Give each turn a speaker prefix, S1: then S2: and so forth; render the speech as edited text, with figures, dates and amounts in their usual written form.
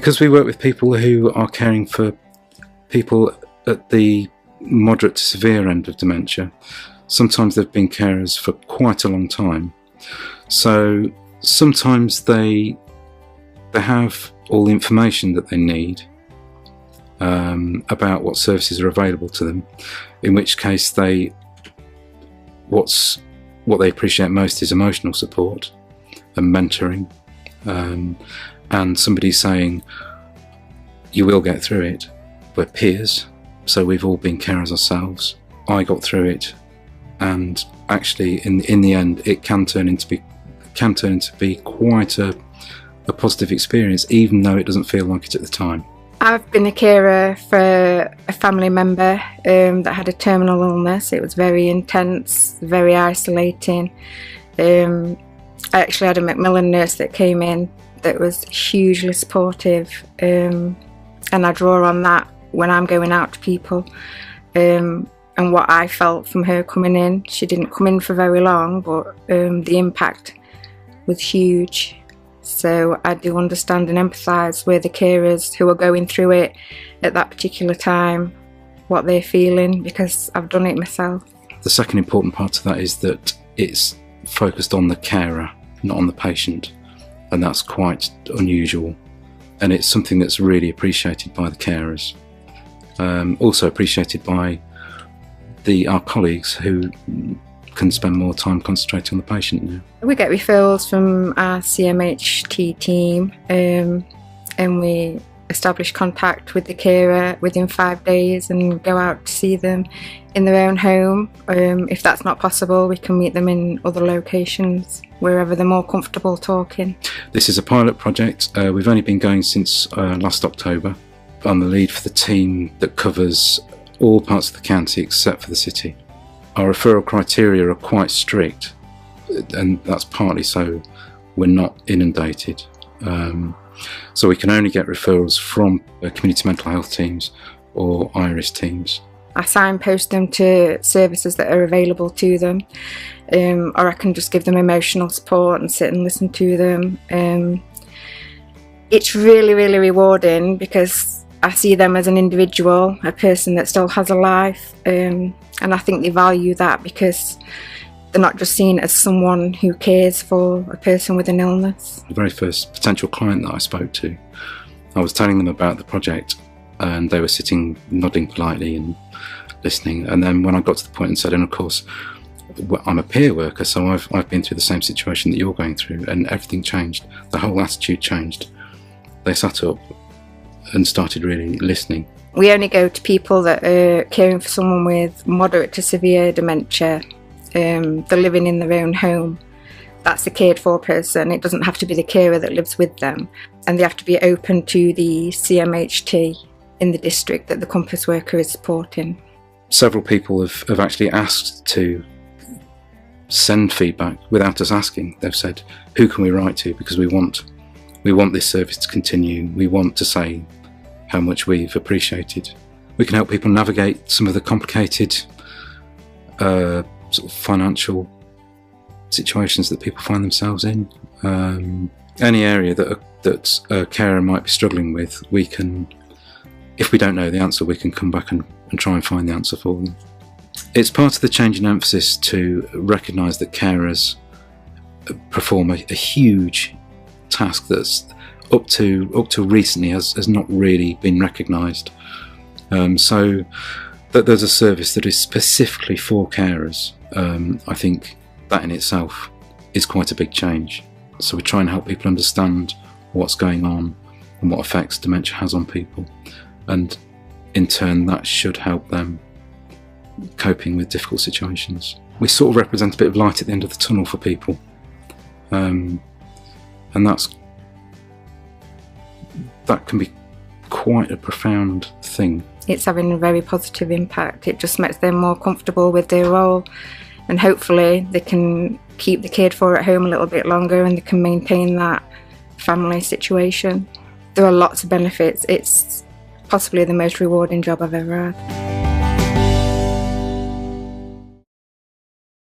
S1: Because we work with people who are caring for people at the moderate to severe end of dementia, sometimes they've been carers for quite a long time. So sometimes they have all the information that they need about what services are available to them, in which case what they appreciate most is emotional support and mentoring, and somebody saying, you will get through it. We're peers, so we've all been carers ourselves. I got through it, and actually in the end it can turn into be quite a positive experience, even though it doesn't feel like it at the time.
S2: I've been a carer for a family member that had a terminal illness. It was very intense, very isolating. I actually had a Macmillan nurse that came in that was hugely supportive, and I draw on that when I'm going out to people, and what I felt from her coming in. She didn't come in for very long, but the impact was huge. So I do understand and empathise with the carers who are going through it at that particular time, what they're feeling, because I've done it myself.
S1: The second important part of that is that it's focused on the carer, not on the patient, and that's quite unusual, and it's something that's really appreciated by the carers, also appreciated by our colleagues who can spend more time concentrating on the patient now.
S2: We get referrals from our CMHT team, and we establish contact with the carer within 5 days and go out to see them in their own home. If that's not possible, we can meet them in other locations, wherever they're more comfortable talking. This is a pilot project. We've only been going since last October. I'm the lead for the team that covers all parts of the county except for the city. Our referral criteria are quite strict, and that's partly so we're not inundated. So we can only get referrals from community mental health teams or IRIS teams. I signpost them to services that are available to them, or I can just give them emotional support and sit and listen to them. It's really, really rewarding because I see them as an individual, a person that still has a life, and I think they value that because they're not just seen as someone who cares for a person with an illness. The very first potential client that I spoke to, I was telling them about the project, and they were sitting nodding politely and listening, and then when I got to the point and said, and of course I'm a peer worker, so I've been through the same situation that you're going through, and everything changed. The whole attitude changed. They sat up and started really listening. We only go to people that are caring for someone with moderate to severe dementia. They're living in their own home. That's a cared for person. It doesn't have to be the carer that lives with them, and they have to be open to the CMHT in the district that the Compass worker is supporting. Several people have actually asked to send feedback without us asking. They've said, who can we write to, because we want this service to continue. We want to say how much we've appreciated. We can help people navigate some of the complicated sort of financial situations that people find themselves in. Any area that a carer might be struggling with, we can, if we don't know the answer, we can come back and try and find the answer for them. It's part of the change in emphasis to recognise that carers perform a huge task that's up to recently has not really been recognised. So that there's a service that is specifically for carers, I think that in itself is quite a big change. So we try and help people understand what's going on and what effects dementia has on people, and in turn that should help them coping with difficult situations. We sort of represent a bit of light at the end of the tunnel for people, and that can be quite a profound thing. It's having a very positive impact. It just makes them more comfortable with their role, and hopefully they can keep the cared for at home a little bit longer, and they can maintain that family situation. There are lots of benefits. It's possibly the most rewarding job I've ever had.